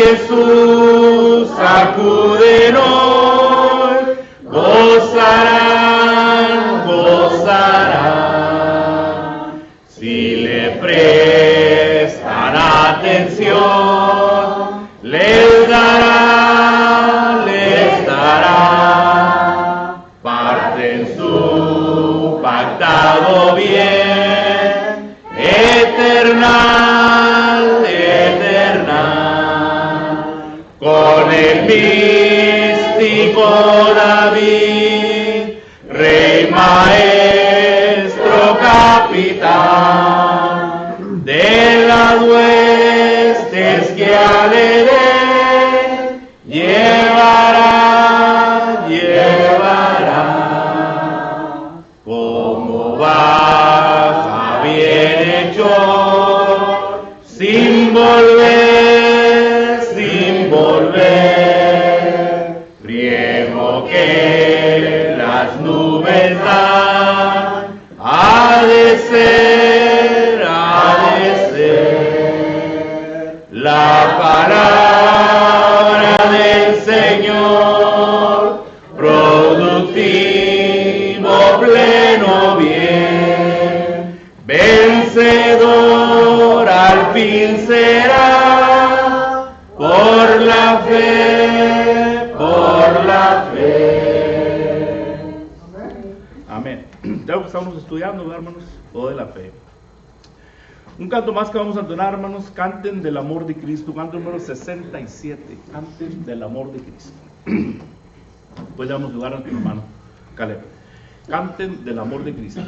Jesús acuden hoy, gozarán, gozarán. Si le prestan atención, les dará parte en su pactado bien, eternal, eternal. Con el místico David, Rey, Maestro, Capitán, de las huestes que al Edén llevará, como baja bien hecho, sin volver, riego que las nubes dan, ha de ser la palabra del Señor, productivo, pleno bien, vencedor al fin será, por la fe, por la fe. Amén. Ya lo que estamos estudiando, hermanos, todo de la fe. Un canto más que vamos a entonar, hermanos. Canten del amor de Cristo. Canto número 67. Canten del amor de Cristo. Pues le damos lugar a nuestro hermano Caleb. Canten del amor de Cristo.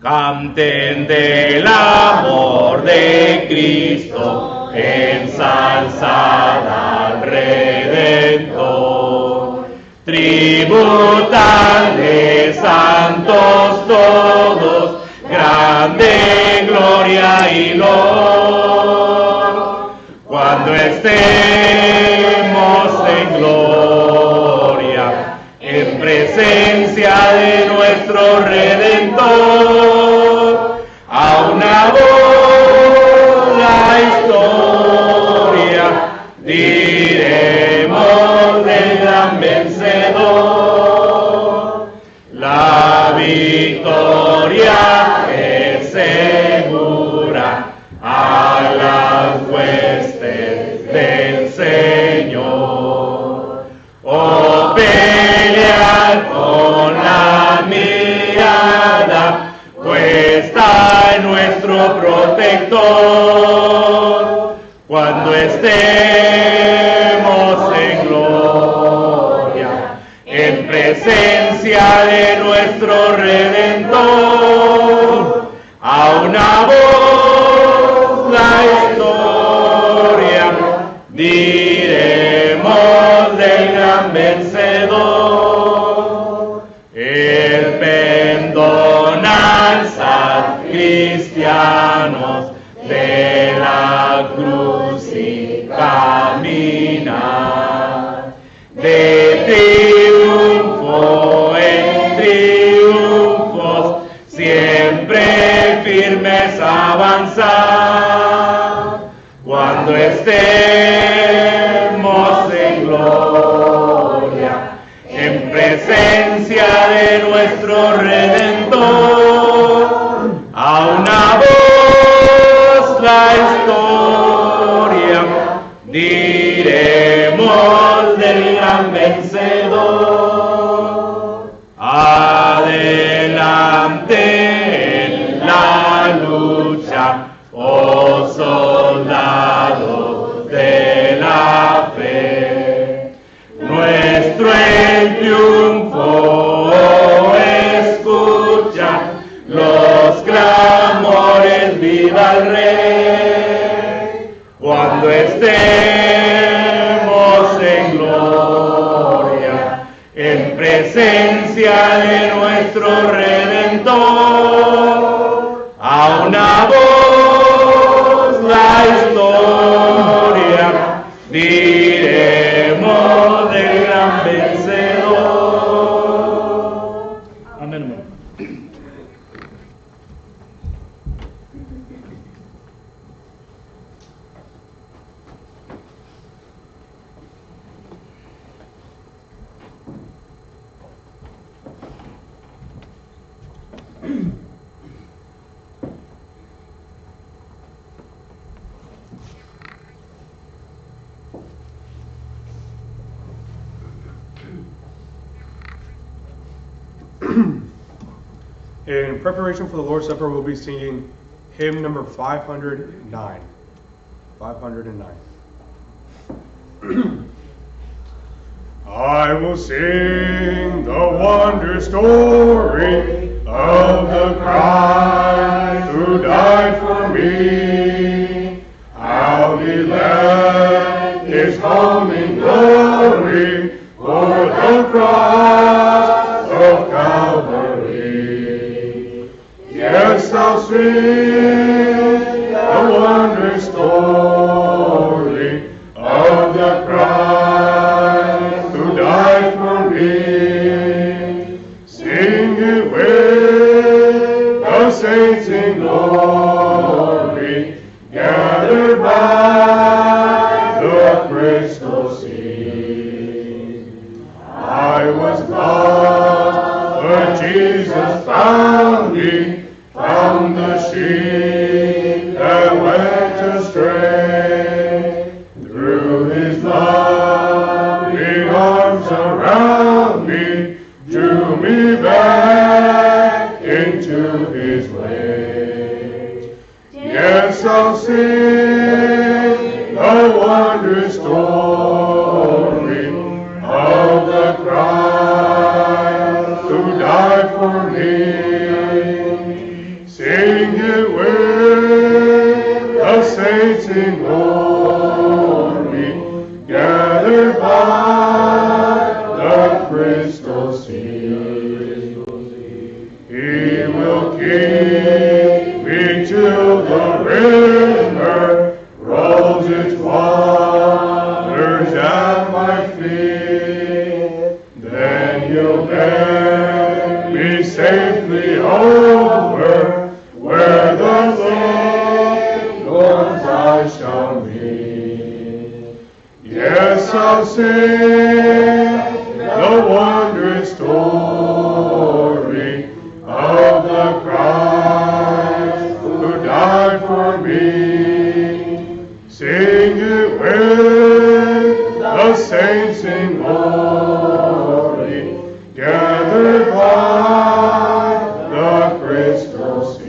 Canten del amor de Cristo, ensalzad al Redentor. Tributadle santos todos, grande gloria y loor. Cuando estemos en gloria, en presencia de nuestro Redentor, a una voz la historia diremos del gran vencedor. La victoria es segura a las huestes del Señor. Oh, pelear con la mirada puesta en nuestro protector. Cuando estemos en gloria, en presencia de nuestro Redentor, a una voz la historia diremos del gran vencedor. El pendón alzad, cristianos, de la cruz y caminar, de triunfo en triunfos, siempre firmes avanzar. Cuando estemos en gloria, en presencia de nuestro Redentor, a una voz la historia diremos del gran vencedor. Adelante en la lucha, oh soldados de la fe, nuestro el triunfo escucha, los clamores, viva el Rey. Cuando estemos en gloria, en presencia de nuestro Redentor, a una voz la historia diremos del gran vencedor. Amén, hermano. In preparation for the Lord's Supper, we'll be singing hymn number 509. 509. I will sing the wonder story of the Christ who died for me. How he left his home in glory for the cross of Calvary. Yes, I'll sing the wonder story of the Christ who died for me. Sing it with the saints in glory, gathered by the crystal sea. I was lost, but Jesus found me, found the sheep that went astray. Through his loving arms around me, drew me back into his ways. Yes, I'll sing the wondrous story of the Christ who died for me. Sing it with the saints in glory, gathered by the crystal sea. He will keep me till the river rolls its waters at my feet. Then he'll bear me safely over where the Lord's I shall meet. Yes, I'll sing the wondrous story of the Christ who died for me. Sing it with the saints in glory, gathered by the crystal sea.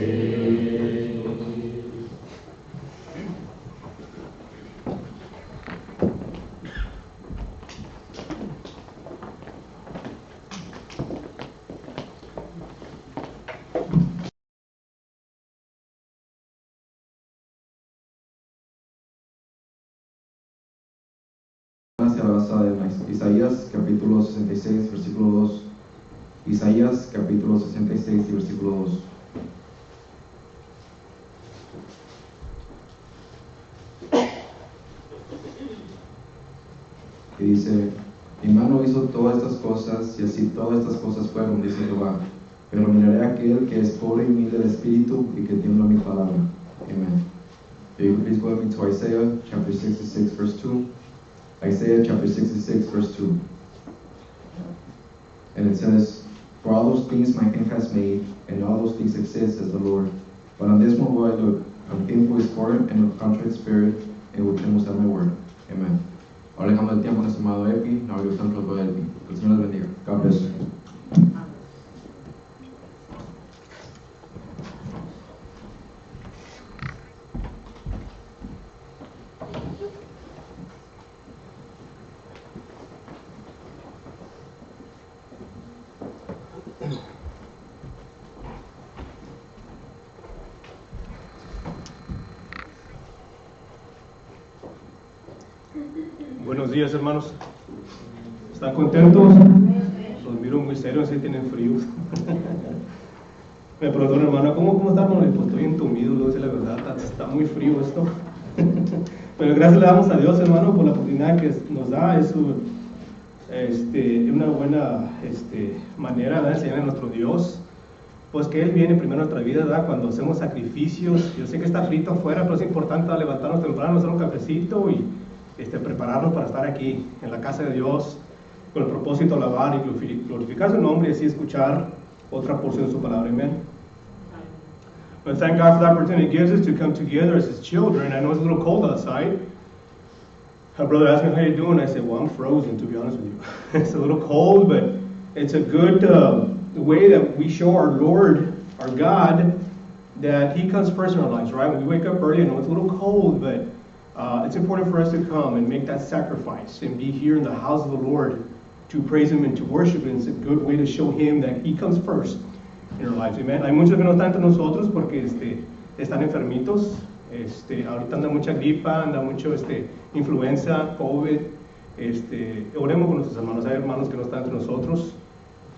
Hacia la basada de Isaías capítulo 66 versículo 2. Isaías capítulo 66 y versículo 2. Que dice: mi mano hizo todas estas cosas, y así todas estas cosas fueron, dice Jehová. Pero miraré a aquel que es pobre y humilde de espíritu y que tiembla mi palabra. Amen. If you could please go with me to Isaiah chapter 66 verse 2. Isaiah chapter 66 verse 2. And it says, for all those things my hand has made, and all those things exist, says the Lord. But on this one will I look, on him who is foreign and of contrite spirit, and will tremble at my word. Amen. Ahora dejamos el tiempo con nuestro amado Epi, now we return to the Epi. Que el Señor les bendiga. God bless you. Buenos días, hermanos. ¿Están contentos? Los miro muy serios, así tienen frío. Me perdón, hermano, ¿cómo están? Pues estoy entumido, lo dice la verdad, está muy frío esto. Pero gracias le damos a Dios, hermano, por la oportunidad que nos da. Es una buena manera de enseñar a nuestro Dios. Pues que Él viene primero en nuestra vida, ¿verdad? Cuando hacemos sacrificios. Yo sé que está frito afuera, pero es importante levantarnos temprano, hacer un cafecito y prepararnos para estar aquí en la casa de Dios con con el propósito de alabar y glorificar su nombre y así escuchar otra porción de su palabra. Amén. But thank God for the opportunity it gives us to come together as His children. I know it's a little cold outside. My brother asked me, how you doing? I said, well, I'm frozen, to be honest with you. It's a little cold, but it's a good way that we show our Lord, our God, that He comes first in our lives, right? When we wake up early, I know it's a little cold, but it's important for us to come and make that sacrifice and be here in the house of the Lord to praise Him and to worship Him. It's a good way to show Him that He comes first in our lives. Amen. Hay muchos que no están entre nosotros porque están enfermitos. Ahorita anda mucha gripa, anda mucho influenza, COVID. Oremos con nuestros hermanos. Hay hermanos que no están entre nosotros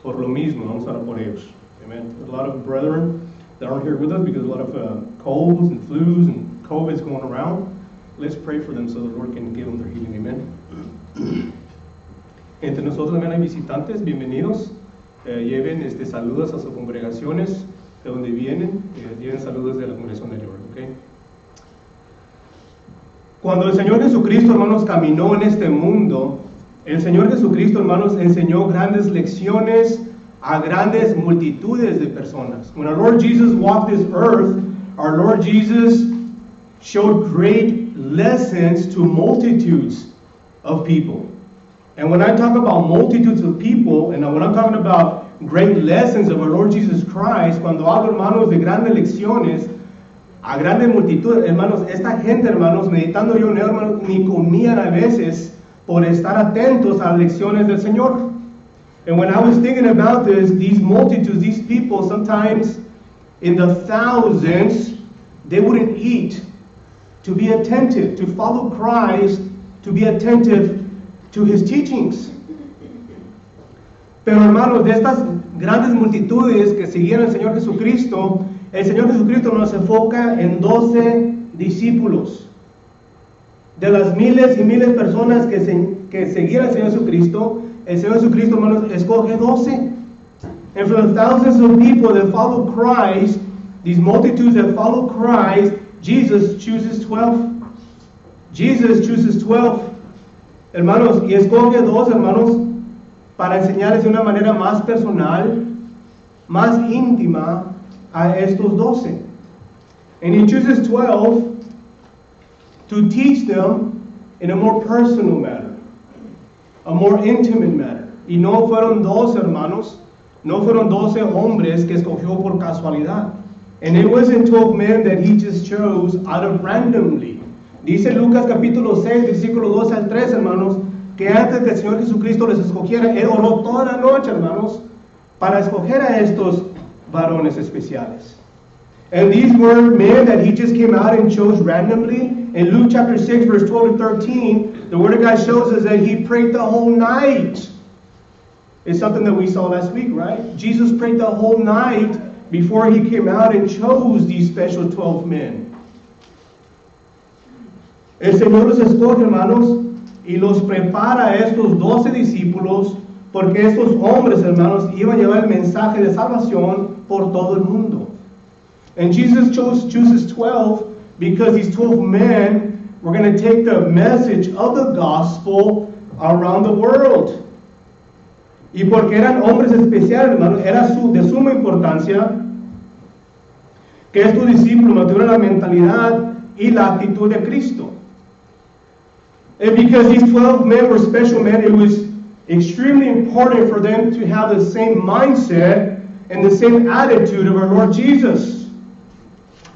por lo mismo. Vamos a orar por ellos. Amen. There's a lot of brethren that aren't here with us because a lot of colds and flus and COVID is going around. Let's pray for them so the Lord can give them their healing. Amen. Entre nosotros también hay visitantes. Bienvenidos. Lleven saludos a sus congregaciones de donde vienen. Lleven saludos de la congregación del Lord. Okay. Cuando el Señor Jesucristo, hermanos, caminó en este mundo, el Señor Jesucristo, hermanos, enseñó grandes lecciones a grandes multitudes de personas. When our Lord Jesus walked this earth, our Lord Jesus showed great lessons to multitudes of people. And when I talk about multitudes of people, and when I'm talking about great lessons of our Lord Jesus Christ, cuando hablo, hermanos, de grandes lecciones, a grandes multitudes, hermanos, esta gente, hermanos, meditando yo en él, hermanos, ni comían a veces por estar atentos a las lecciones del Señor. And when I was thinking about this, these multitudes, these people, sometimes in the thousands, they wouldn't eat to be attentive, to follow Christ, to be attentive to His teachings. Pero hermanos, de estas grandes multitudes que seguían al Señor Jesucristo, el Señor Jesucristo nos enfoca en 12 discípulos. De las miles y miles de personas que seguían al Señor Jesucristo, el Señor Jesucristo, hermanos, escoge 12. And from the thousands of people that follow Christ, these multitudes that follow Christ, Jesus chooses 12. Jesus chooses 12. Hermanos, y escoge 2, hermanos, para enseñarles de una manera más personal, más íntima, a estos 12. And He chooses 12 to teach them in a more personal manner, a more intimate manner. Y no fueron 12 hermanos, no fueron 12 hombres que escogió por casualidad. And it wasn't 12 men that He just chose out of randomly. Dice Lucas capítulo 6, versículo 2 al 3, hermanos, que antes que el Señor Jesucristo les escogiera, Él oró toda la noche, hermanos, para escoger a estos varones especiales. And these were men that He just came out and chose randomly. In Luke chapter 6, verse 12 to 13, the Word of God shows us that He prayed the whole night. It's something that we saw last week, right? Jesus prayed the whole night before He came out and chose these special 12 men. El Señor los escoge, hermanos, y los prepara a estos 12 discípulos, porque estos hombres, hermanos, iban a llevar el mensaje de salvación por todo el mundo. And Jesus chooses 12 because these 12 men were going to take the message of the gospel around the world. Y porque eran hombres especiales, hermanos, era de suma importancia que estos discípulos tuvieran la mentalidad y la actitud de Cristo. And because these 12 men were special men, it was extremely important for them to have the same mindset and the same attitude of our Lord Jesus.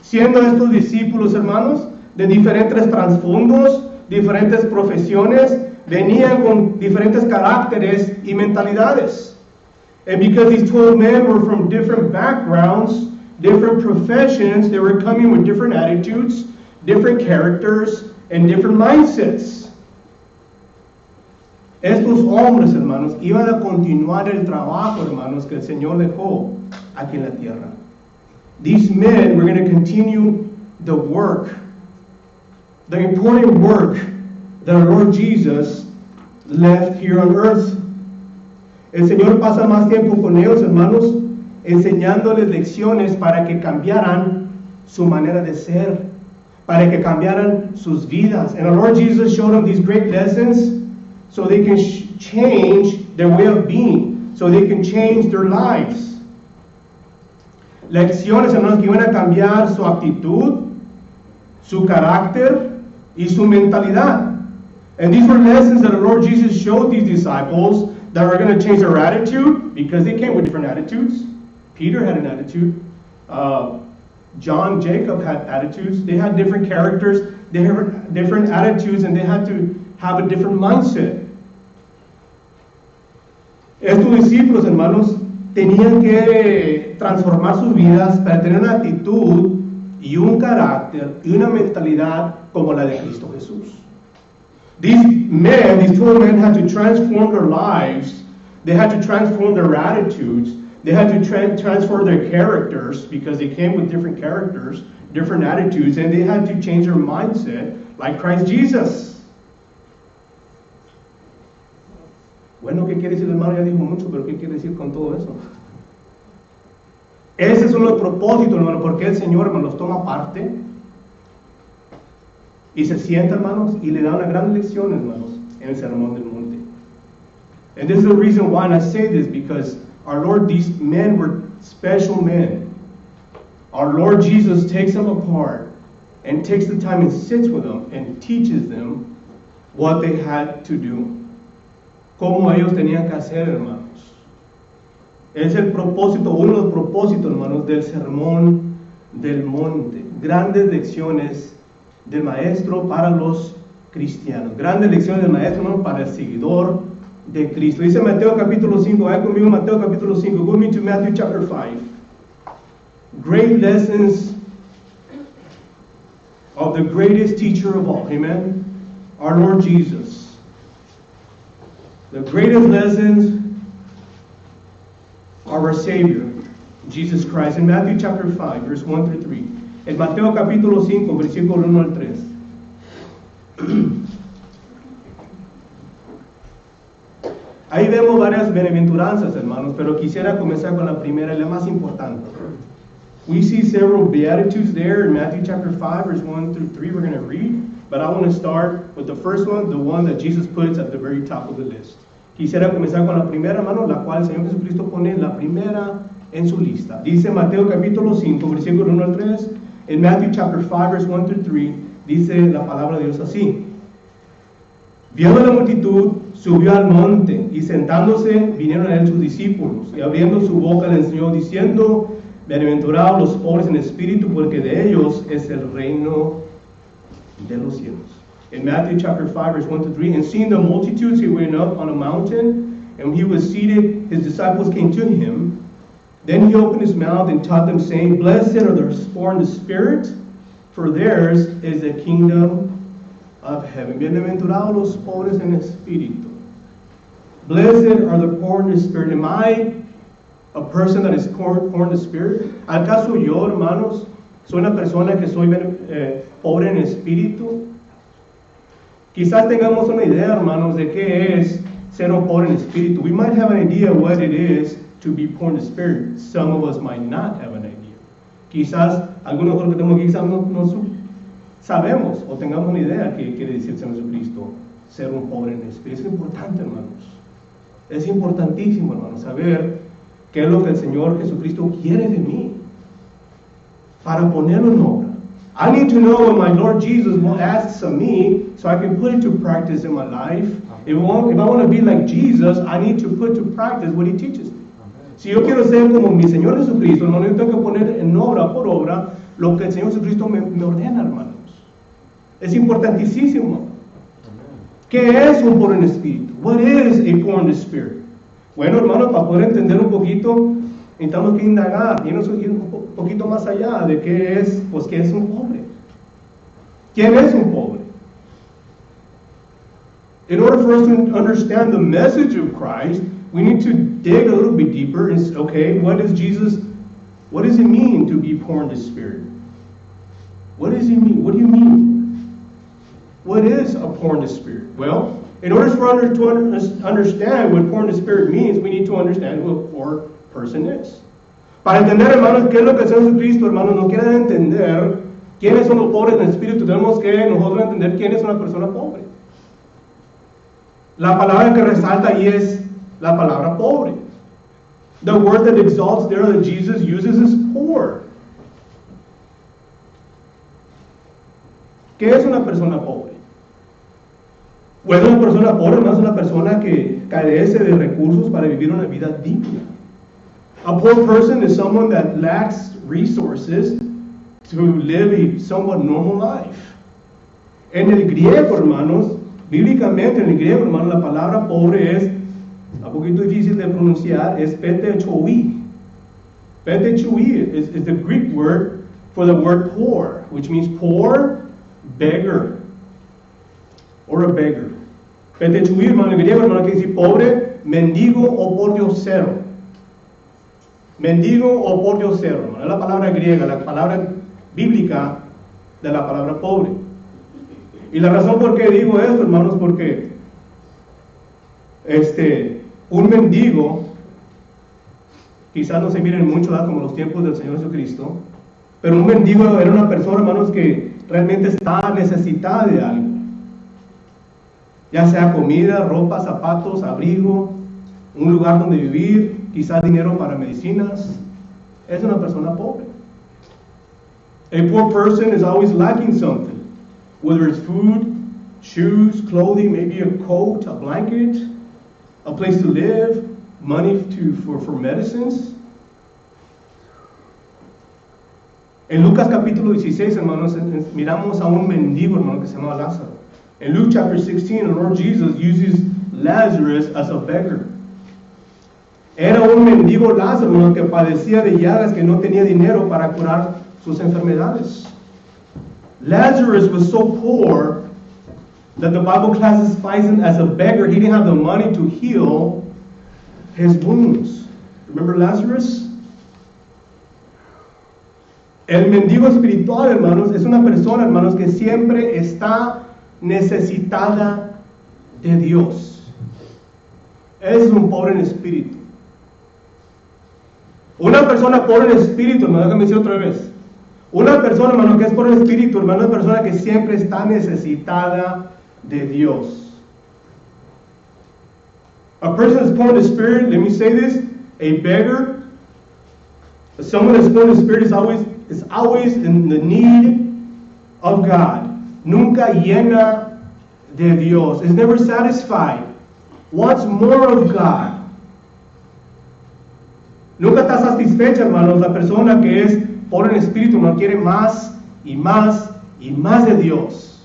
Siendo estos discípulos, hermanos, de diferentes trasfondos, diferentes profesiones, venían con diferentes caracteres y mentalidades. And because these 12 men were from different backgrounds, different professions, they were coming with different attitudes, different characters, and different mindsets. Estos hombres, hermanos, iban a continuar el trabajo, hermanos, que el Señor dejó aquí en la tierra. These men were going to continue the work, the important work that our Lord Jesus left here on earth. El Señor pasa más tiempo con ellos, hermanos, enseñándoles lecciones para que cambiaran su manera de ser, para que cambiaran sus vidas. And our Lord Jesus showed them these great lessons so they can change their way of being, so they can change their lives. lecciones, hermanos, que iban a cambiar su actitud, su carácter y su mentalidad. And these were lessons that the Lord Jesus showed these disciples that were going to change their attitude, because they came with different attitudes. Peter had an attitude. John, Jacob had attitudes. They had different characters. They had different attitudes, and they had to have a different mindset. Estos discípulos, hermanos, tenían que transformar sus vidas para tener una actitud y un carácter y una mentalidad como la de Cristo Jesús. These 12 men had to transform their lives. They had to transform their attitudes. They had to transform their characters, because they came with different characters, different attitudes, and they had to change their mindset like Christ Jesus. Bueno, ¿qué quiere decir, hermano? Ya dijo mucho, pero ¿qué quiere decir con todo eso? Esos son los propósitos, hermano, porque el Señor, hermano, los toma aparte y se sienta, hermanos, y le da una gran lección, hermanos, en el Sermón del Monte. And this is the reason why I say this, because our Lord, these men were special men. Our Lord Jesus takes them apart and takes the time and sits with them and teaches them what they had to do. Cómo ellos tenían que hacer, hermanos. Es el propósito, uno de los propósitos, hermanos, del Sermón del Monte. Grandes lecciones del Maestro para los cristianos. Grandes lecciones del Maestro, hermano, para el seguidor de Cristo. Dice Mateo capítulo 5. Vaya conmigo Mateo capítulo 5. Go with me to Matthew chapter 5. Great lessons of the greatest teacher of all. Amen. Our Lord Jesus. The greatest lessons of our Savior, Jesus Christ. In Matthew chapter 5, verse 1 through 3. En Mateo capítulo 5, versículo 1 al 3. Ahí vemos varias bienaventuranzas, hermanos, pero quisiera comenzar con la primera y la más importante. We see several beatitudes there in Matthew chapter 5, verse 1 through 3 we're going to read, but I want to start with the first one, the one that Jesus puts at the very top of the list. Quisiera comenzar con la primera, hermano, la cual el Señor Jesucristo pone la primera en su lista. Dice Mateo capítulo 5, versículo 1 al 3. En Matthew chapter 5, verse 1 through 3, dice la palabra de Dios así. Viendo la multitud, subió al monte, y sentándose, vinieron a él sus discípulos, y abriendo su boca le enseñó, diciendo, bienaventurados los pobres en espíritu, porque de ellos es el reino de los cielos. In Matthew chapter 5, verse 1 to 3, and seeing the multitudes, he went up on a mountain, and when he was seated, his disciples came to him. Then he opened his mouth and taught them, saying, Blessed are the poor in the spirit, for theirs is the kingdom of heaven. Bienaventurados los pobres en espíritu. Blessed are the poor in the spirit. Am I a person that is poor in the spirit? ¿Acaso yo, hermanos, soy una persona que soy pobre en espíritu? Quizás tengamos una idea, hermanos, de qué es ser un pobre en espíritu. We might have an idea what it is to be poor in the spirit. Some of us might not have an idea. Quizás algunos de los que tenemos aquí quizás no sabemos o tengamos una idea que quiere decir Señor Jesucristo, ser un pobre en el espíritu. Es importante, hermanos. Es importantísimo, hermanos, saber qué es lo que el Señor Jesucristo quiere de mí para ponerlo en obra. I need to know what my Lord Jesus asks of me so I can put it to practice in my life. If I want to be like Jesus, I need to put to practice what He teaches me. Si yo quiero ser como mi Señor Jesucristo, hermano, yo tengo que poner en obra por obra lo que el Señor Jesucristo me ordena, hermanos. Es importantísimo. ¿Qué es un pobre en espíritu? What is a poor in the spirit? Bueno, hermanos, para poder entender un poquito, necesitamos que indagar, ir un poquito más allá de qué es, pues, qué es un pobre. ¿Quién es un pobre? In order for us to understand the message of Christ, we need to dig a little bit deeper and say, okay, what does it mean to be poor in the spirit? What does it mean? What do you mean? What is a poor in the spirit? Well, in order for us to understand what poor in the spirit means, we need to understand who a poor person is. Para entender, hermanos, qué es lo que el Señor Jesucristo, hermanos, nos quiere entender quiénes son los pobres en el espíritu, tenemos que nosotros entender quién es una persona pobre. La palabra que resalta ahí es la palabra pobre. The word that exalts there that Jesus uses is poor. ¿Qué es una persona pobre? Bueno, una persona pobre no es una persona que carece de recursos para vivir una vida digna. A poor person is someone that lacks resources to live a somewhat normal life. En el griego, hermanos, bíblicamente en el griego, hermanos, la palabra pobre es un poquito difícil de pronunciar, es petechoi. Petechoi is the Greek word for the word poor, which means poor, beggar, or a beggar. Petechoi, hermano, en griego, hermano, quiere decir pobre, mendigo o pordiosero. Mendigo o pordiosero, hermano, es la palabra griega, la palabra bíblica de la palabra pobre. Y la razón por qué digo esto, hermanos, porque un mendigo, quizás no se miren mucho como los tiempos del Señor Jesucristo, pero un mendigo era una persona, hermanos, que realmente está necesitada de algo, ya sea comida, ropa, zapatos, abrigo, un lugar donde vivir, quizás dinero para medicinas. Es una persona pobre. A poor person is always lacking something, whether it's food, shoes, clothing, maybe a coat, a blanket, a place to live, money for medicines. En Lucas capítulo 16, hermanos, miramos a un mendigo, hermano, que se llama Lázaro. In Luke chapter 16, the Lord Jesus uses Lazarus as a beggar. Era un mendigo Lázaro, hermano, que padecía de llagas, que no tenía dinero para curar sus enfermedades. Lazarus was so poor that the Bible classifies him as a beggar. He didn't have the money to heal his wounds. Remember Lazarus? El mendigo espiritual, hermanos, es una persona, hermanos, que siempre está necesitada de Dios. Es un pobre en espíritu. Una persona pobre en espíritu, hermano, déjame decir otra vez. Una persona, hermano, que es pobre en espíritu, hermano, es una persona que siempre está necesitada de Dios. A person that's poor in the spirit, let me say this, a beggar, someone that's poor in the spirit is always in the need of God. Nunca llena de Dios. Is never satisfied. Wants more of God. Nunca está satisfecha, hermanos, la persona que es pobre en espíritu, no quiere más y más y más de Dios.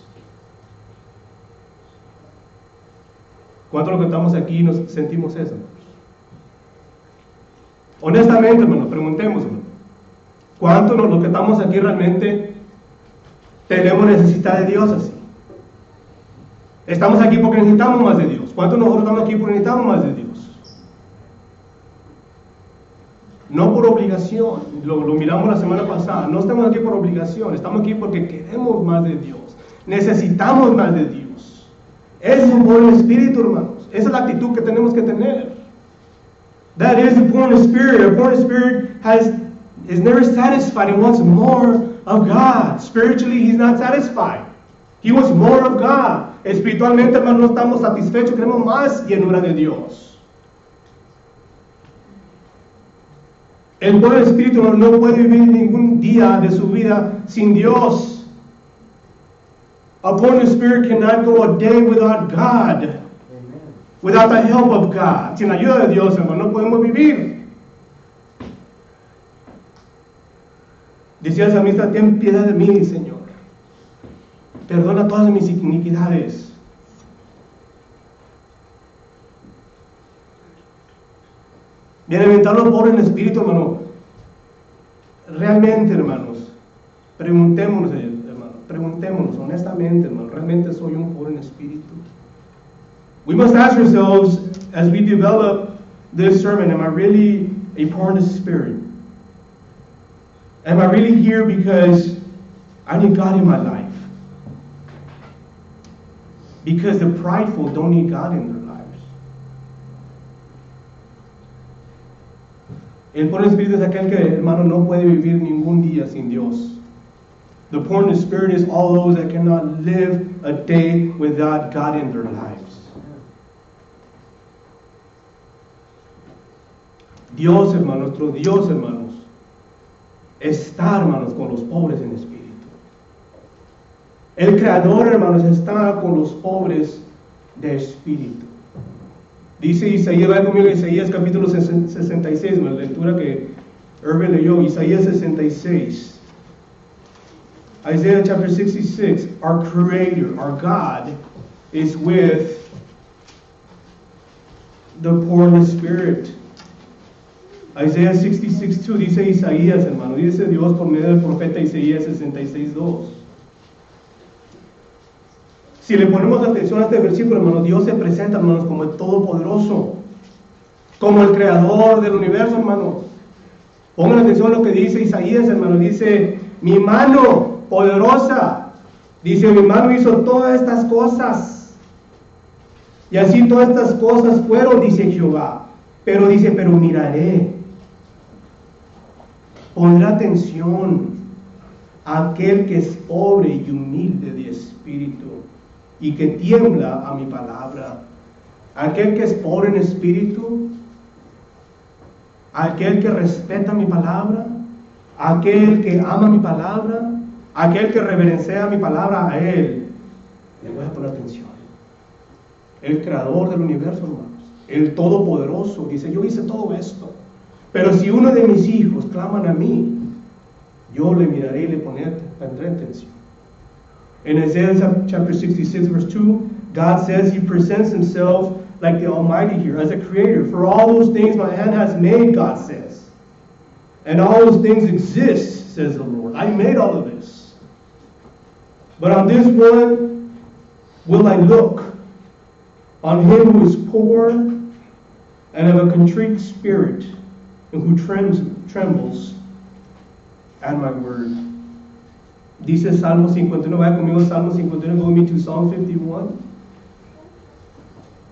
¿Cuántos los que estamos aquí nos sentimos eso? Honestamente, hermano, preguntemos, hermano. ¿Cuántos los que estamos aquí realmente tenemos necesidad de Dios así? Estamos aquí porque necesitamos más de Dios. ¿Cuántos nosotros estamos aquí porque necesitamos más de Dios? No por obligación, lo miramos la semana pasada. No estamos aquí por obligación, estamos aquí porque queremos más de Dios. Necesitamos más de Dios. Ese es un buen espíritu, hermanos. Esa es la actitud que tenemos que tener. That is a born spirit. A born spirit is never satisfied and wants more of God. Spiritually, he's not satisfied. He wants more of God. Espiritualmente, hermanos, no estamos satisfechos, queremos más llenura de Dios. El buen espíritu no puede vivir ningún día de su vida sin Dios. A born spirit cannot go a day without God. Amen. Without the help of God. Sin la ayuda de Dios, hermano, no podemos vivir. Decía el salmista, ten piedad de mí, Señor. Perdona todas mis iniquidades. Bienaventurados los pobres en espíritu, hermano. Realmente, hermanos, preguntémonos, honestamente, hermano, ¿realmente soy un pobre en espíritu? We must ask ourselves as we develop this sermon, am I really a poor in spirit? Am I really here because I need God in my life? Because the prideful don't need God in their lives. El pobre en espíritu es aquel que, hermano, no puede vivir ningún día sin Dios. The poor in spirit is all those that cannot live a day without God in their lives. Dios, hermano, nuestro Dios, hermanos, está, hermanos, con los pobres en espíritu. El Creador, hermanos, está con los pobres de espíritu. Dice Isaías, va conmigo Isaías capítulo 66, la lectura que Irvin leyó, Isaías 66. Isaiah chapter 66, our Creator, our God, is with the poor in the spirit. Isaiah 66:2 dice Isaías, hermano, dice Dios por medio del profeta Isaías 66:2. Si le ponemos atención a este versículo, hermano, Dios se presenta, hermanos, como el Todopoderoso, como el Creador del universo, hermano. Pongan atención a lo que dice Isaías, hermano. Dice, mi mano poderosa, dice, mi mano hizo todas estas cosas. Y así todas estas cosas fueron, dice Jehová. Pero dice, pero miraré. Pondré atención a aquel que es pobre y humilde de espíritu y que tiembla a mi palabra. Aquel que es pobre en espíritu, aquel que respeta mi palabra, aquel que ama mi palabra, aquel que reverencia mi palabra, a él le voy a poner atención. El creador del universo, hermanos, el todopoderoso, dice, yo hice todo esto, pero si uno de mis hijos claman a mí, yo le miraré y le pondré atención. In Isaiah chapter 66 verse 2, God says He presents Himself like the Almighty here, as a creator. For all those things my hand has made, God says. And all those things exist, says the Lord. I made all of this. But on this one will I look, on him who is poor and of a contrite spirit, and who trembles at my word. Dice Salmo 51, vaya conmigo Salmo 51, go with me to Psalm 51.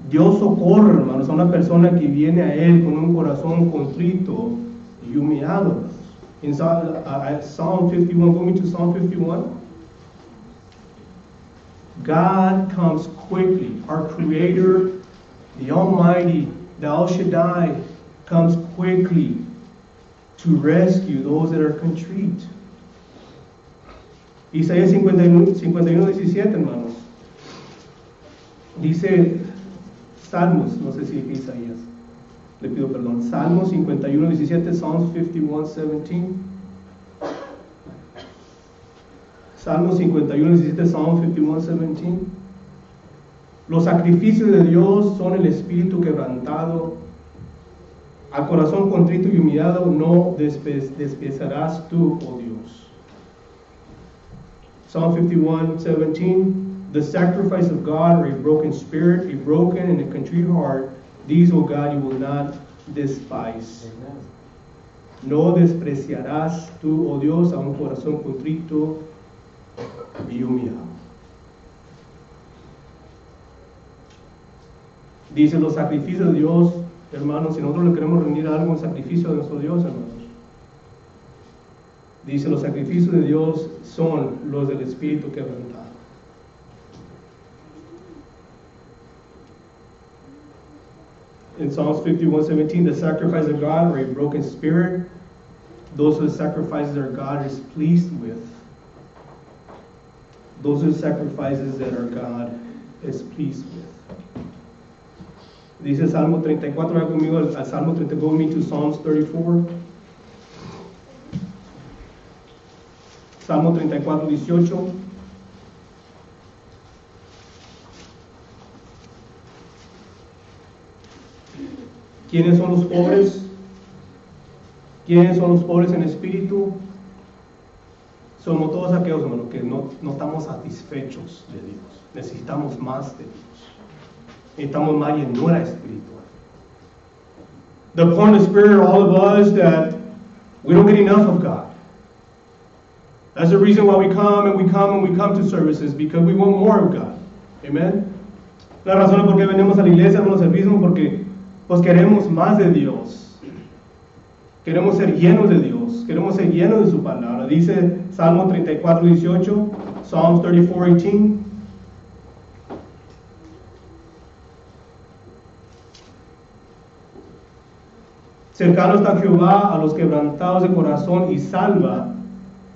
Dios socorre, hermanos, a una persona que viene a Él con un corazón contrito y humillado. In Psalm 51, go with me to Psalm 51. God comes quickly. Our Creator, the Almighty, the El Shaddai, comes quickly to rescue those that are contrite. Isaías 51:17, hermanos. Dice Salmos, no sé si es Isaías, le pido perdón. Salmos 51:17, Psalms 51:17. Salmos 51:17, Psalm 51:17. Los sacrificios de Dios son el espíritu quebrantado. A corazón contrito y humillado no despreciarás tú, oh Dios. Psalm 51:17. The sacrifice of God are a broken spirit, a broken and a contrite heart. These, O God, you will not despise. Amen. No despreciarás tú, oh Dios, a un corazón contrito y humillado. Dice los sacrificios de Dios, hermanos, si nosotros le queremos rendir algo, un sacrificio de nuestro Dios, hermanos. Dice los sacrificios de Dios son los del espíritu quebrantado. In Psalms 51:17, the sacrifice of God are a broken spirit. Those are the sacrifices that God is pleased with. Those are the sacrifices that our God is pleased with. Dice Salmo 34, vaya conmigo al Salmo 34, go with me to Psalms 34. Salmo 34:18. ¿Quiénes son los pobres? ¿Quiénes son los pobres en espíritu? Somos todos aquellos, hermanos, que no estamos satisfechos de Dios. Necesitamos más de Dios. Necesitamos más llenura espiritual. The poor in the spirit are all of us that we don't get enough of God. That's the reason why we come and we come and we come to services, because we want more of God. Amen. La razón por qué venimos a la iglesia, a los servicios, porque pues queremos más de Dios. Queremos ser llenos de Dios. Queremos ser llenos de su palabra. Dice Salmo 34:18, Psalms 34:18. Cercano está Jehová a los quebrantados de corazón y salva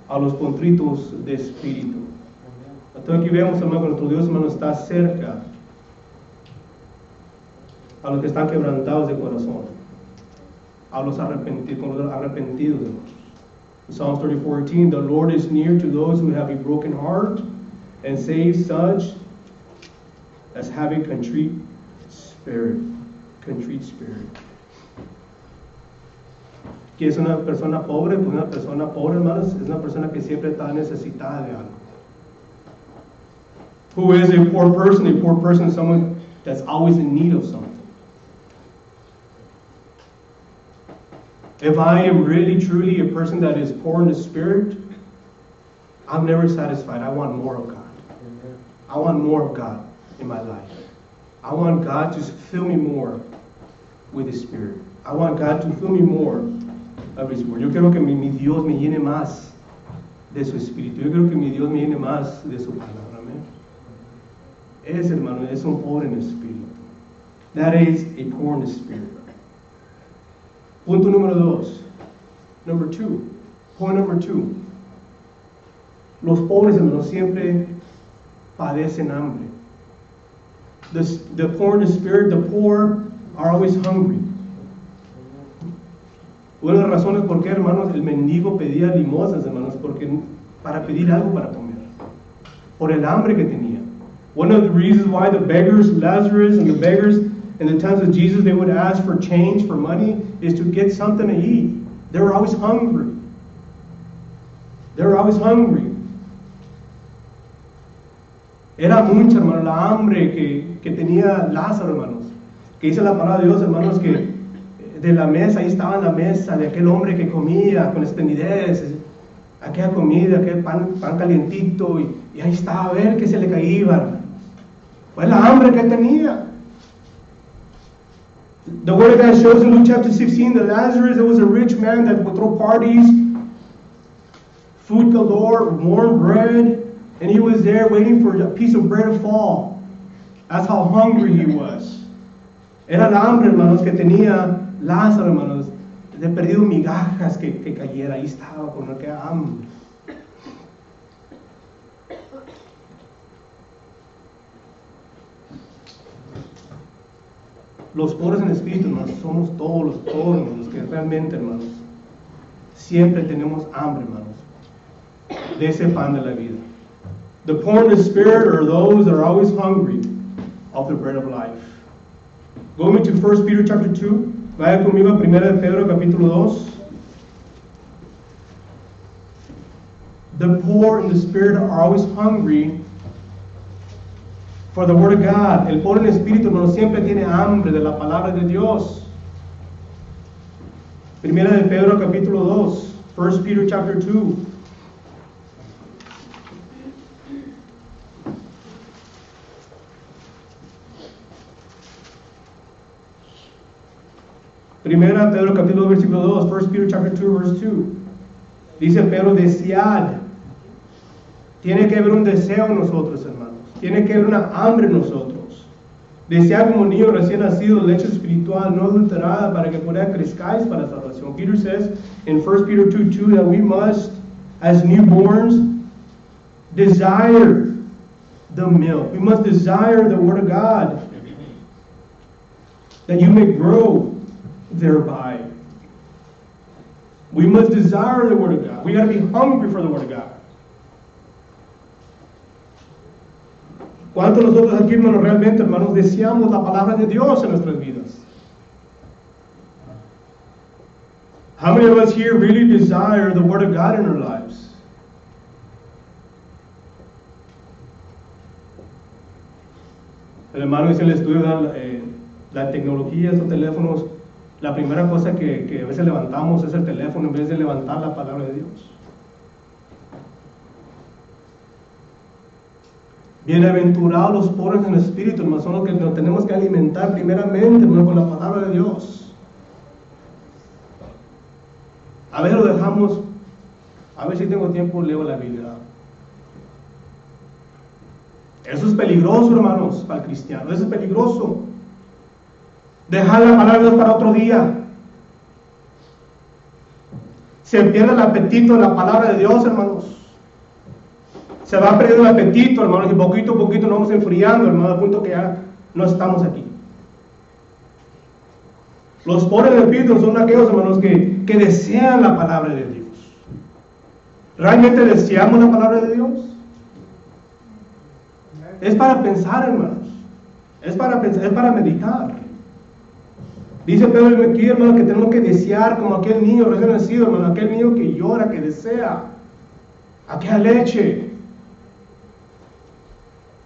a los contritos de espíritu. Entonces aquí vemos, hermano, que nuestro Dios, hermano, está cerca a los que están quebrantados de corazón, a los arrepentidos, hermanos. Psalms 30:14, the Lord is near to those who have a broken heart and saves such as have a contrite spirit. Contrite spirit. ¿Qué es una persona pobre? Pues una persona pobre, hermanos, es una persona que siempre está necesitada de algo. Who is a poor person? A poor person is someone that's always in need of something. If I am really, truly a person that is poor in the spirit, I'm never satisfied. I want more of God. I want more of God in my life. I want God to fill me more with His Spirit. I want God to fill me more of His Word. Yo quiero que mi Dios me llene más de su Espíritu. Yo quiero que mi Dios me llene más de su palabra. Amén. Ese, hermano, es un pobre en el Espíritu. That is a poor in the Spirit. Punto número 2. Number 2. Point number 2. Los pobres, hermanos, siempre padecen hambre. The poor in the spirit, the poor are always hungry. Una de las razones por qué, hermanos, el mendigo pedía limosnas, hermanos, porque para pedir algo para comer, por el hambre que tenía. One of the reasons why the beggars, Lazarus and the beggars in the times of Jesus, they would ask for change, for money, is to get something to eat. They were always hungry. They were always hungry. Era mucha, hermano, la hambre que tenía Lázaro, hermanos. Que dice la palabra de Dios, hermanos, que de la mesa, ahí estaba en la mesa de aquel hombre que comía con esplendidez, aquella comida, aquel pan calientito, y ahí estaba a ver que se le caía. Pues la hambre que tenía. The word of God shows in Luke chapter 16 that Lazarus, there was a rich man that would throw parties, food galore, warm bread, and he was there waiting for a piece of bread to fall. That's how hungry he was. Era el hambre, hermanos, que tenía Lázaro, hermanos, de perdido migajas que cayera. Ahí estaba con aquella hambre. Los pobres en espíritu, hermanos, somos todos los que realmente, hermanos, siempre tenemos hambre, hermanos, de ese pan de la vida. The poor in the spirit are those that are always hungry of the bread of life. Going to 1 Peter chapter 2. Vaya conmigo a 1 de Pedro capítulo 2. The poor in the spirit are always hungry for the word of God. El pobre en espíritu, hermano, siempre tiene hambre de la palabra de Dios. 1 de Pedro capítulo 2. 1 Peter chapter 2. Primera Pedro capítulo 2 versículo 2, 1 Peter chapter 2 verse 2. Dice Pedro, desead. Tiene que haber un deseo en nosotros, hermanos. Tiene que haber una hambre en nosotros. Desead como niños recién nacidos leche espiritual no adulterada para que por ella crezcáis para salvación. Peter says in 1 Peter 2:2 that we must, as newborns, desire the milk. We must desire the word of God, that you may grow thereby. We must desire the word of God. We got to be hungry for the word of God. ¿Cuántos de nosotros aquí, hermanos, realmente, hermanos, deseamos la palabra de Dios en nuestras vidas? How many of us here really desire the word of God in our lives? El hermano dice en el estudio de la tecnología, estos teléfonos, la primera cosa que a veces levantamos es el teléfono en vez de levantar la palabra de Dios. Bienaventurados los pobres en espíritu, hermanos, son los que nos tenemos que alimentar primeramente, hermano, con la palabra de Dios. A veces lo dejamos, a ver si tengo tiempo, leo la Biblia. Eso es peligroso, hermanos, para el cristiano. Eso es peligroso. Dejar la palabra de Dios para otro día. Se pierde el apetito de la palabra de Dios, hermanos. Se va perdiendo el apetito, hermanos, y poquito a poquito nos vamos enfriando, hermanos, al punto que ya no estamos aquí. Los pobres de espíritu son aquellos, hermanos, que desean la palabra de Dios. ¿Realmente deseamos la palabra de Dios? Es para pensar, hermanos. Es para pensar, es para meditar. Dice Pedro aquí, hermano, que tenemos que desear como aquel niño recién nacido, hermano, aquel niño que llora, que desea aquella leche.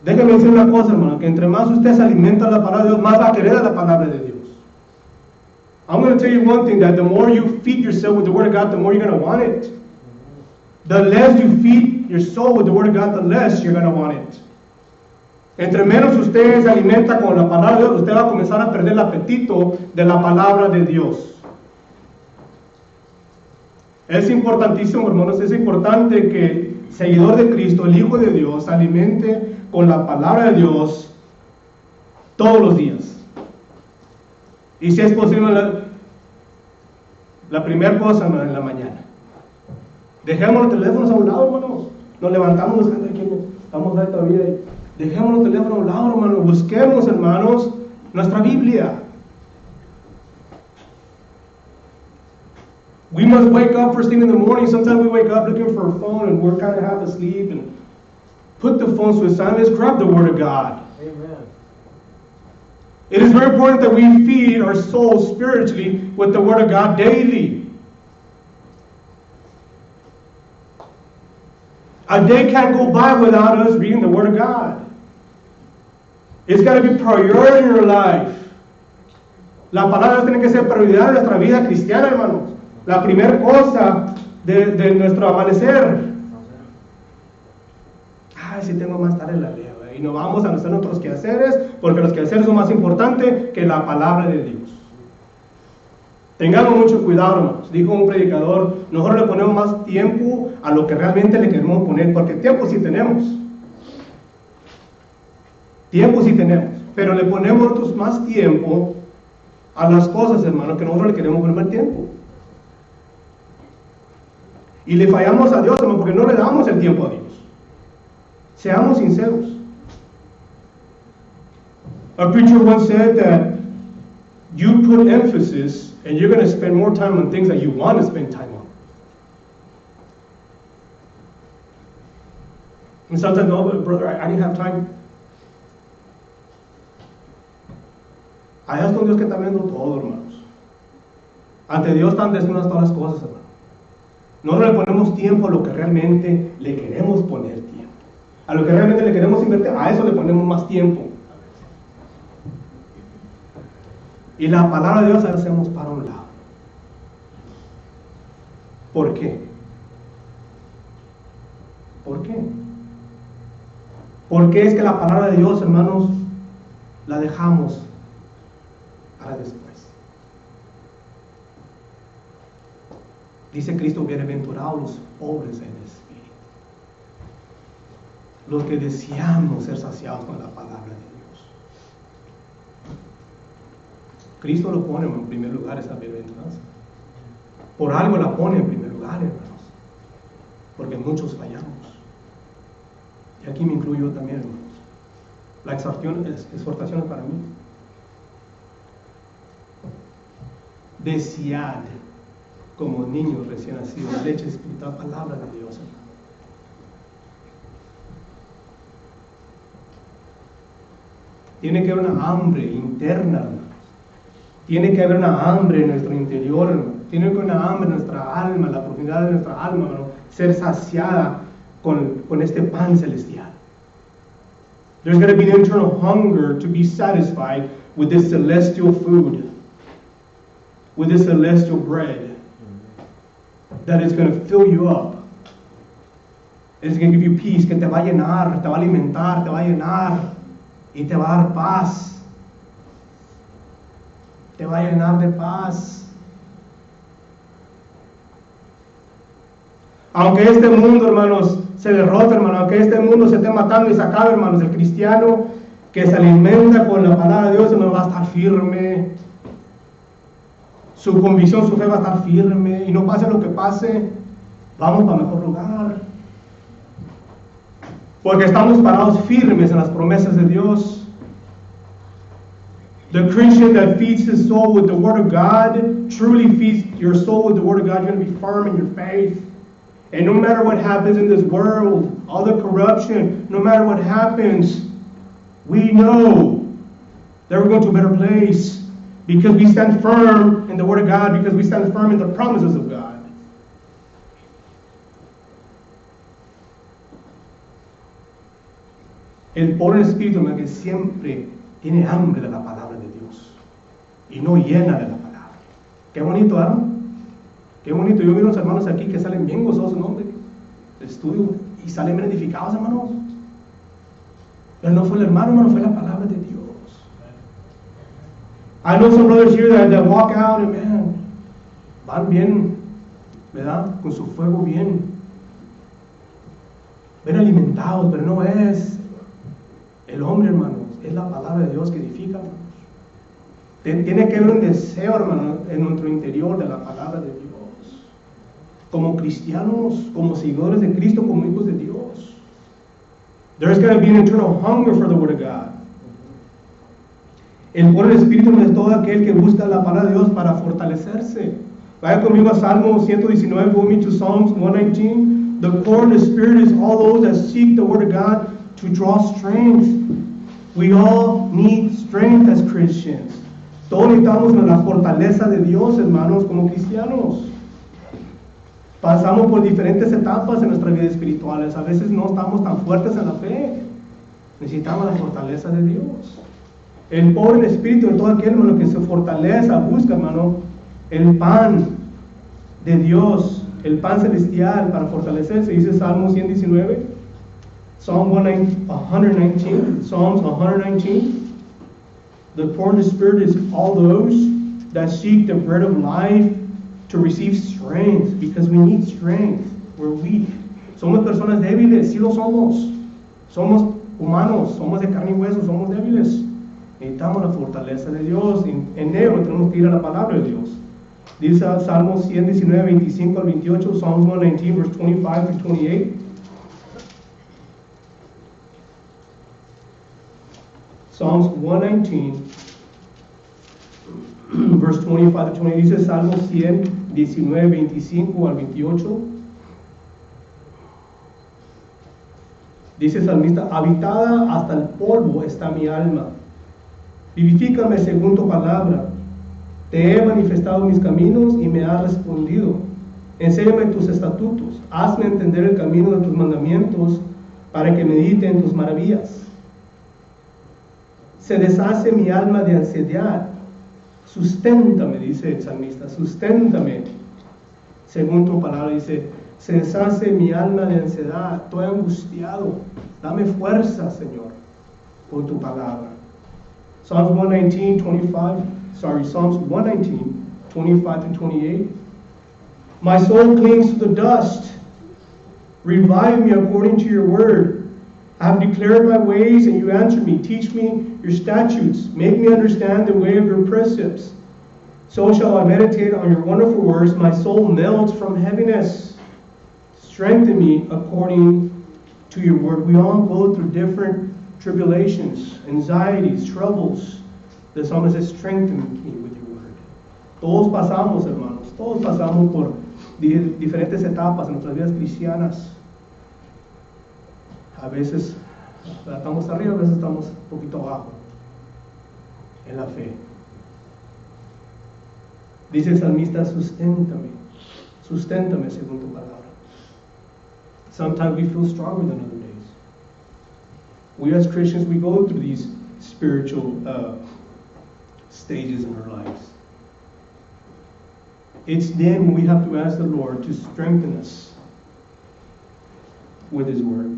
Déjame decir una cosa, hermano, que entre más usted se alimenta de la palabra de Dios, más va a querer la palabra de Dios. I'm going to tell you one thing, that the more you feed yourself with the Word of God, the more you're going to want it. The less you feed your soul with the Word of God, the less you're going to want it. Entre menos usted se alimenta con la palabra de Dios, usted va a comenzar a perder el apetito de la palabra de Dios. Es importantísimo, hermanos, es importante que el seguidor de Cristo, el Hijo de Dios, se alimente con la palabra de Dios todos los días. Y si es posible, la primera cosa, hermano, en la mañana. Dejemos los teléfonos a un lado, hermanos. Nos levantamos buscando aquí, estamos ahí todavía. Dejemos los teléfonos a un lado, hermanos. Busquemos, hermanos, nuestra Biblia. We must wake up first thing in the morning. Sometimes we wake up looking for a phone and we're kind of half asleep. And put the phones to the side. Let's grab the Word of God. Amen. It is very important that we feed our souls spiritually with the Word of God daily. A day can't go by without us reading the Word of God. It's got to be priority in your life. La palabra tiene que ser prioridad en nuestra vida cristiana, hermanos. La primera cosa de nuestro amanecer. Ay, si tengo más tarde la leo. Y no vamos a hacer nuestros quehaceres, porque los quehaceres son más importantes que la palabra de Dios. Tengamos mucho cuidado, hermanos. Dijo un predicador, nosotros le ponemos más tiempo a lo que realmente le queremos poner, porque tiempo sí tenemos. Tiempo sí tenemos, pero le ponemos nosotros más tiempo a las cosas, hermanos, que nosotros le queremos poner tiempo. Y le fallamos a Dios, hermano, porque no le damos el tiempo a Dios. Seamos sinceros. A preacher once said that you put emphasis and you're going to spend more time on things that you want to spend time on. And sometimes, no, but brother, I didn't have time. Allá está un Dios que está viendo todo, hermanos. Ante Dios están desnudas todas las cosas, hermanos. No le ponemos tiempo a lo que realmente le queremos poner tiempo. A lo que realmente le queremos invertir, a eso le ponemos más tiempo. Y la palabra de Dios la hacemos para un lado. ¿Por qué? ¿Por qué? Porque es que la palabra de Dios, hermanos, la dejamos para después. Dice Cristo, bienaventurados los pobres en espíritu, los que deseamos ser saciados con la palabra de Dios. Cristo lo pone en primer lugar, esa bienaventuranza. Por algo la pone en primer lugar, hermanos, porque muchos fallamos. Y aquí me incluyo también, hermanos. La exhortación es para mí. Desead como niños recién nacidos la leche espiritual, palabra de Dios, hermano. Tiene que haber una hambre interna, hermanos. Tiene que haber una hambre en nuestro interior, hermano. Tiene que haber una hambre en nuestra alma, en la profundidad de nuestra alma, hermano. Ser saciada con este pan celestial. There's going to be an internal hunger to be satisfied with this celestial food, with this celestial bread, that is going to fill you up. It's going to give you peace, que te va a llenar, te va a alimentar, te va a llenar y te va a dar paz. Te va a llenar de paz. Aunque este mundo, hermanos, se derrota, hermano, aunque este mundo se esté matando y se acabe, hermanos, el cristiano que se alimenta con la palabra de Dios, hermano, va a estar firme. Su convicción, su fe va a estar firme. Y no pase lo que pase, vamos para mejor lugar. Porque estamos parados firmes en las promesas de Dios. The Christian that feeds his soul with the Word of God truly feeds your soul with the Word of God. You're going to be firm in your faith. And no matter what happens in this world, all the corruption, no matter what happens, we know that we're going to a better place because we stand firm in the Word of God, because we stand firm in the promises of God. El pobre espíritu que siempre tiene hambre de la palabra de Dios y no llena de la palabra. Qué bonito, ¿verdad? Qué bonito. Yo veo unos hermanos aquí que salen bien gozosos, ¿no? De estudio y salen bien edificados, hermanos. Pero no fue el hermano, fue la palabra de Dios. I know some brothers here that walk out and man, van bien, ¿verdad? Con su fuego bien alimentados, pero no es el hombre, hermanos, es la palabra de Dios que edifica, hermanos. Tiene que haber un deseo, hermanos, en nuestro interior de la palabra de Dios. Como cristianos, como seguidores de Cristo, como hijos de Dios. There's got to be an internal hunger for the Word of God. El pobre espíritu no es todo aquel que busca la palabra de Dios para fortalecerse. Vaya conmigo a Salmo 119, go me to Psalms 119. The poor in the spirit is all those that seek the Word of God to draw strength. We all need strength as Christians. Todos necesitamos la fortaleza de Dios, hermanos, como cristianos. Pasamos por diferentes etapas en nuestra vida espirituales. A veces no estamos tan fuertes en la fe. Necesitamos la fortaleza de Dios. El pobre en espíritu, todo aquel, hermano, que se fortaleza, busca, hermano, el pan de Dios, el pan celestial para fortalecerse. Dice Salmo 119, Psalm 119, Psalms 119. The poor in the spirit is all those that seek the bread of life to receive strength, because we need strength. We're weak. Somos personas débiles, sí lo somos. Somos humanos, somos de carne y hueso, somos débiles. Necesitamos la fortaleza de Dios. En enero tenemos que ir a la palabra de Dios. Dice Salmos 119, 25 al 28, Psalms 119, verse 25 to 28. Psalms 119, verse 25 to 28. Dice Salmos 119, 25 al 28. Dice el salmista, habitada hasta el polvo está mi alma. Vivifícame según tu palabra. Te he manifestado mis caminos y me has respondido. Enséñame tus estatutos. Hazme entender el camino de tus mandamientos para que medite en tus maravillas. Se deshace mi alma de ansiedad. Susténtame, dice el salmista, susténtame. Según tu palabra, dice, se deshace mi alma de ansiedad. Estoy angustiado. Dame fuerza, Señor, por tu palabra. Psalms 119, 25 to 28. My soul clings to the dust. Revive me according to your word. I have declared my ways, and you answer me. Teach me your statutes. Make me understand the way of your precepts. So shall I meditate on your wonderful words. My soul melts from heaviness. Strengthen me according to your word. We all go through different tribulations, anxieties, troubles. The psalmist says, strengthen me with your word. Todos pasamos, hermanos, todos pasamos por diferentes etapas en nuestras vidas cristianas. A veces estamos arriba, a veces estamos un poquito abajo en la fe. Dice el salmista, susténtame según tu palabra. Sometimes we feel stronger than other days. We as Christians, we go through these spiritual stages in our lives. It's then we have to ask the Lord to strengthen us with His Word.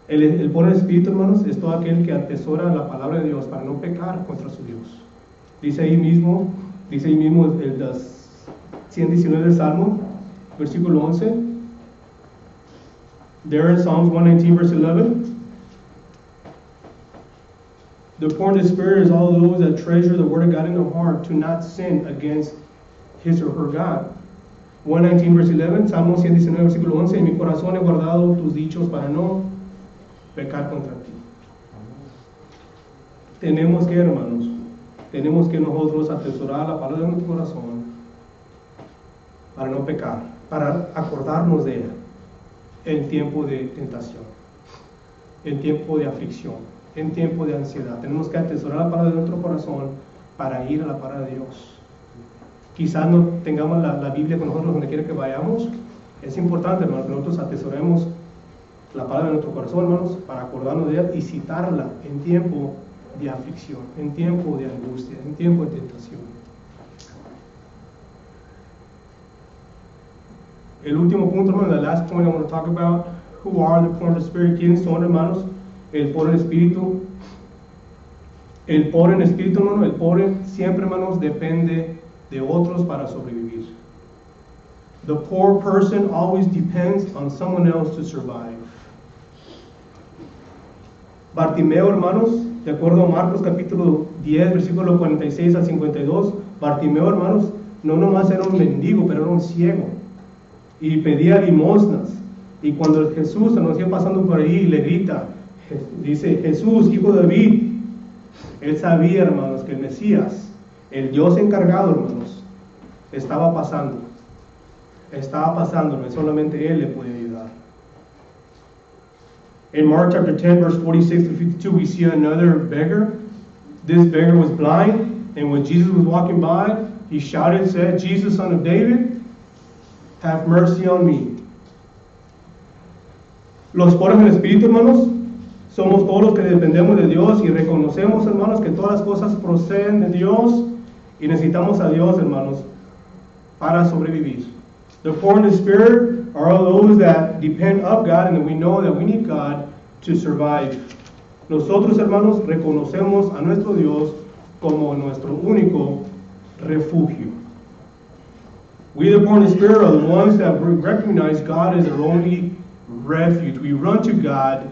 El pobre espíritu, hermanos, es todo aquel que atesora la palabra de Dios para no pecar contra su Dios. Dice ahí mismo el 119 del Salmo, versículo 11. There in Psalms 119, verse 11. The poor in the spirit is all those that treasure the word of God in their heart to not sin against his or her God. 119 verse 11, Salmo 119 versículo 11, en mi corazón he guardado tus dichos para no pecar contra ti. Tenemos que, hermanos, tenemos que nosotros atesorar la palabra de nuestro corazón para no pecar, para acordarnos de ella en tiempo de tentación, en tiempo de aflicción, en tiempo de ansiedad. Tenemos que atesorar la palabra de nuestro corazón para ir a la palabra de Dios. Quizás no tengamos la Biblia con nosotros donde quiera que vayamos. Es importante, hermanos, que nosotros atesoremos la palabra de nuestro corazón, hermanos, para acordarnos de ella y citarla en tiempo de aflicción, en tiempo de angustia, en tiempo de tentación. El último punto, hermanos, the last point I want to talk about, who are the poor in the spirit. ¿Quiénes son, hermanos? El pobre en espíritu. El pobre en espíritu, hermano, el pobre siempre, hermanos, depende de otros para sobrevivir. The poor person always depends on someone else to survive. Bartimeo, hermanos, de acuerdo a Marcos capítulo 10, versículo 46 al 52, Bartimeo, hermanos, no nomás era un mendigo, pero era un ciego. Y pedía limosnas. Y cuando Jesús se nos iba pasando por ahí, le grita, dice, Jesús, hijo de David. Él sabía, hermanos, que el Mesías, el Dios encargado, hermanos, estaba pasando. Estaba pasando, solamente Él le podía ayudar. In Mark chapter 10, verse 46 to 52, we see another beggar. This beggar was blind, and when Jesus was walking by, he shouted and said, Jesus, son of David, have mercy on me. Los pobres en espíritu, hermanos, somos todos los que dependemos de Dios y reconocemos, hermanos, que todas las cosas proceden de Dios y necesitamos a Dios, hermanos, para sobrevivir. The poor in the spirit are all those that depend of God and we know that we need God to survive. Nosotros, hermanos, reconocemos a nuestro Dios como nuestro único refugio. We, the poor in the spirit, are the ones that recognize God as our only refuge. We run to God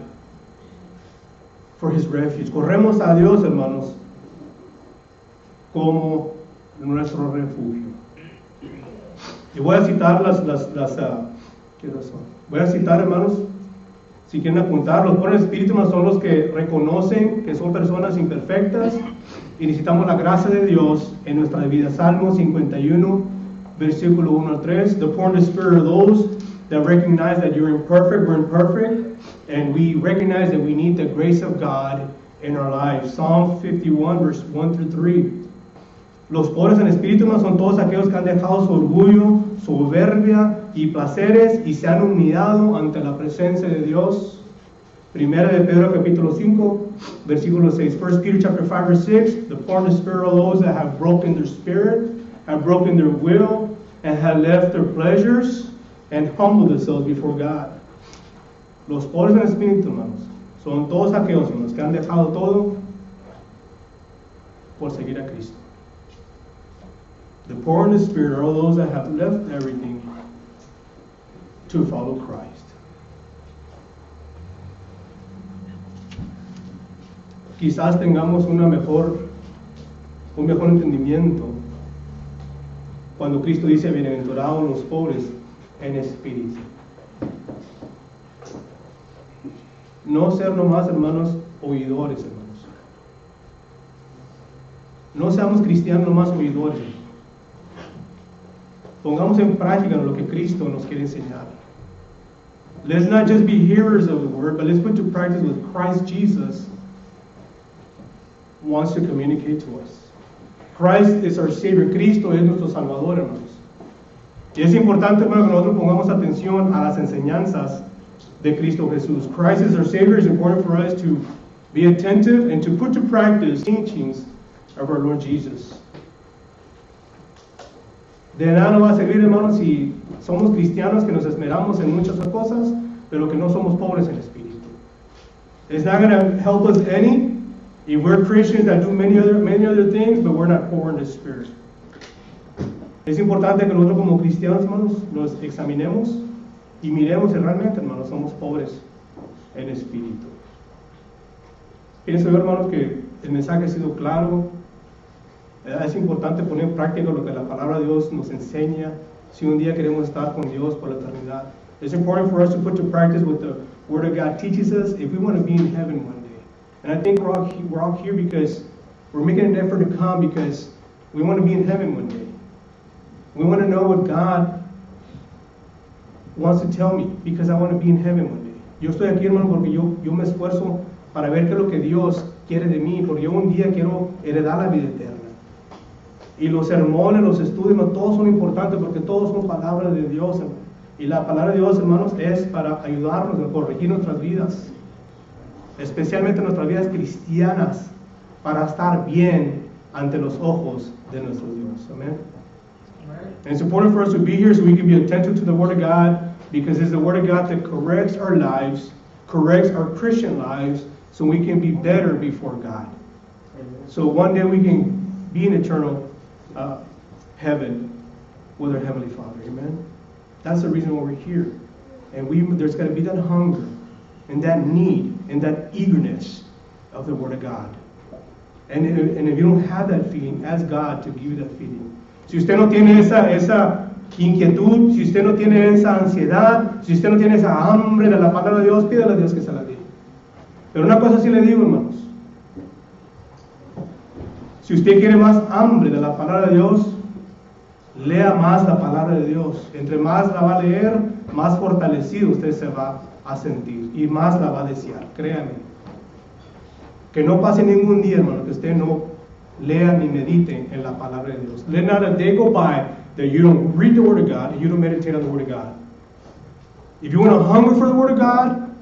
for His refuge. Corremos a Dios, hermanos, como nuestro refugio. Y voy a citar voy a citar, hermanos, si quieren apuntar, los pobres espíritus son los que reconocen que son personas imperfectas y necesitamos la gracia de Dios en nuestra vida. Salmo 51, versículo 1 al 3. The poor in the spirit are those that recognize that you're imperfect, we're imperfect, and we recognize that we need the grace of God in our lives. Psalm 51, verse 1 through 3. Los pobres en espíritu son todos aquellos que han dejado su orgullo, soberbia y placeres y se han humillado ante la presencia de Dios. Primera de Pedro capítulo 5, versículo 6. 1 Peter chapter 5 verse 6. The poor in the spirit are those that have broken their spirit, have broken their will, and have left their pleasures and humbled themselves before God. Los pobres en espíritu, hermanos, son todos aquellos, hermanos, que han dejado todo por seguir a Cristo. The poor in the spirit are all those that have left everything to follow Christ. Quizás tengamos un mejor entendimiento cuando Cristo dice, bienaventurados los pobres en espíritu. No ser nomás, hermanos, oidores, hermanos. No seamos cristianos nomás oidores. Pongamos en práctica lo que Cristo nos quiere enseñar. Let's not just be hearers of the word, but let's put to practice what Christ Jesus wants to communicate to us. Christ is our Savior. Cristo es nuestro Salvador, hermanos. Y es importante, hermanos, que nosotros pongamos atención a las enseñanzas de Cristo Jesús. Christ is our Savior. It's important for us to be attentive and to put to practice the teachings of our Lord Jesus. De nada nos va a servir, hermanos, si somos cristianos que nos esmeramos en muchas cosas, pero que no somos pobres en espíritu. It's not going to help us any if we're Christians that do many other things, but we're not poor in the spirit. Es importante que nosotros como cristianos, hermanos, nos examinemos y miremos si realmente, hermanos, somos pobres en espíritu. Pienso yo, hermanos, que el mensaje ha sido claro. Es importante poner en práctica lo que la palabra de Dios nos enseña si un día queremos estar con Dios por la eternidad. It's important for us to put to practice what the Word of God teaches us if we want to be in heaven one day. And I think we're all here because we're making an effort to come because we want to be in heaven one day. We want to know what God wants to tell me because I want to be in heaven one day. Yo estoy aquí, hermano, porque yo me esfuerzo para ver qué es lo que Dios quiere de mí, porque yo un día quiero heredar la vida eterna. Y los sermones, los estudios, todos son importantes porque todos son palabras de Dios, hermano. Y la palabra de Dios, hermanos, es para ayudarnos a corregir nuestras vidas, especialmente nuestras vidas cristianas, para estar bien ante los ojos de nuestro Dios. Amén. And it's important for us to be here so we can be attentive to the Word of God, because it's the Word of God that corrects our lives, corrects our Christian lives, so we can be better before God. So one day we can be in eternal heaven with our Heavenly Father. Amen. That's the reason why we're here. And there's got to be that hunger and that need and that eagerness of the Word of God. And if you don't have that feeling, ask God to give you that feeling. Si usted no tiene esa inquietud, si usted no tiene esa ansiedad, si usted no tiene esa hambre de la palabra de Dios, pídale a Dios que se la dé. Pero una cosa sí le digo, hermanos. Si usted quiere más hambre de la palabra de Dios, lea más la palabra de Dios. Entre más la va a leer, más fortalecido usted se va a sentir y más la va a desear, créame. Que no pase ningún día, hermano, que usted no lea ni medite en la palabra de Dios. Let not a day go by that you don't read the Word of God and you don't meditate on the Word of God. If you want to hunger for the Word of God,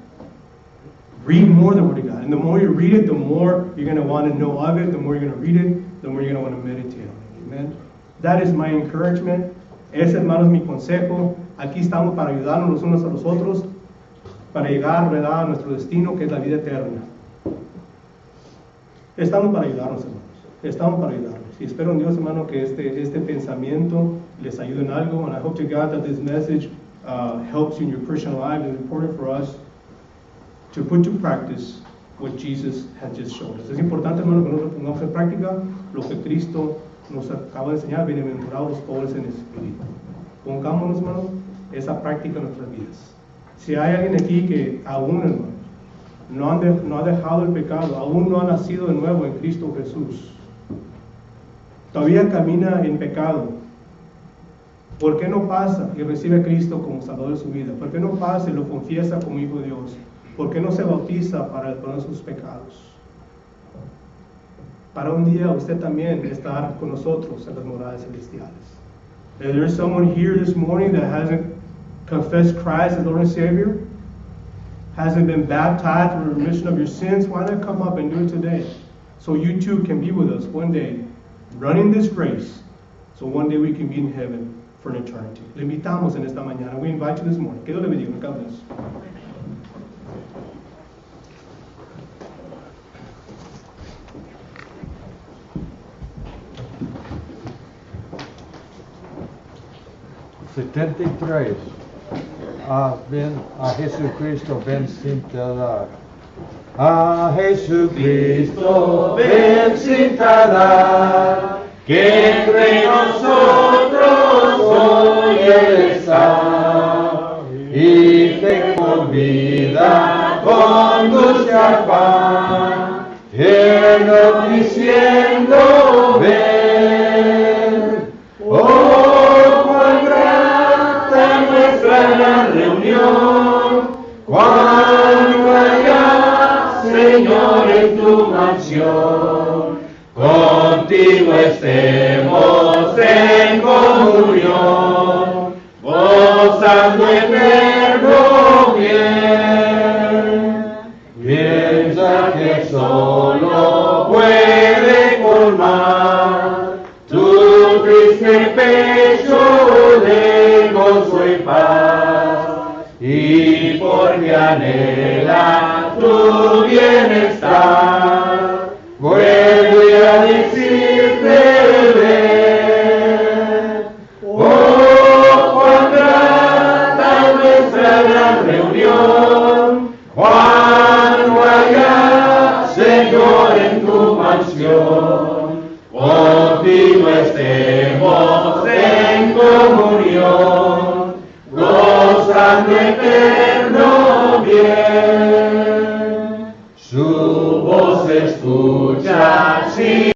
read more of the Word of God. And the more you read it, the more you're going to want to know of it. The more you're going to read it, the more you're going to want to meditate on it. Amen. That is my encouragement. Ese, hermano, es mi consejo. Aquí estamos para ayudarnos los unos a los otros, para llegar, ¿verdad?, a nuestro destino, que es la vida eterna. Estamos para ayudarnos, hermanos. Estamos para ayudarnos. Y espero en Dios, hermano, que este pensamiento les ayude en algo. And I hope to God that this message helps you in your Christian life. It's important for us to put to practice what Jesus has just shown us. Es importante, hermano, que nosotros pongamos en práctica lo que Cristo nos acaba de enseñar. Bienaventurados los pobres en espíritu. Pongámonos, hermano, esa práctica en nuestras vidas. Si hay alguien aquí que aún, hermano, no ha dejado el pecado, aún no ha nacido de nuevo en Cristo Jesús, todavía camina en pecado, ¿por qué no pasa y recibe a Cristo como Salvador de su vida? ¿Por qué no pasa y lo confiesa como Hijo de Dios? ¿Por qué no se bautiza para el perdón de sus pecados? Para un día usted también estar con nosotros en las moradas celestiales. If there's someone here this morning that hasn't confessed Christ as Lord and Savior, hasn't been baptized for the remission of your sins, why not come up and do it today? So you too can be with us one day, running this race, so one day we can be in heaven for an eternity. Le invitamos en esta mañana. We invite you this morning. Que Dios le bendiga. God bless. Ven a Jesucristo, ven sin tardar. A Jesucristo, ven sin tardar, que entre nosotros hoy está, y te convida, conduce al pan, Él diciendo, ven. Oh, cuán grata nuestra gran reunión, cuando haya, Señor, en tu mansión, contigo estemos en comunión, gozando eterno bien. Piensa que solo puede colmar tu triste pecho de gozo y paz, y porque anhela tu bienestar, vuelve a decirte ven. Oh, cuán grata nuestra gran reunión, cuando haya, Señor, en tu mano estemos en comunión, gozando eterno bien. Su voz escucha, sí.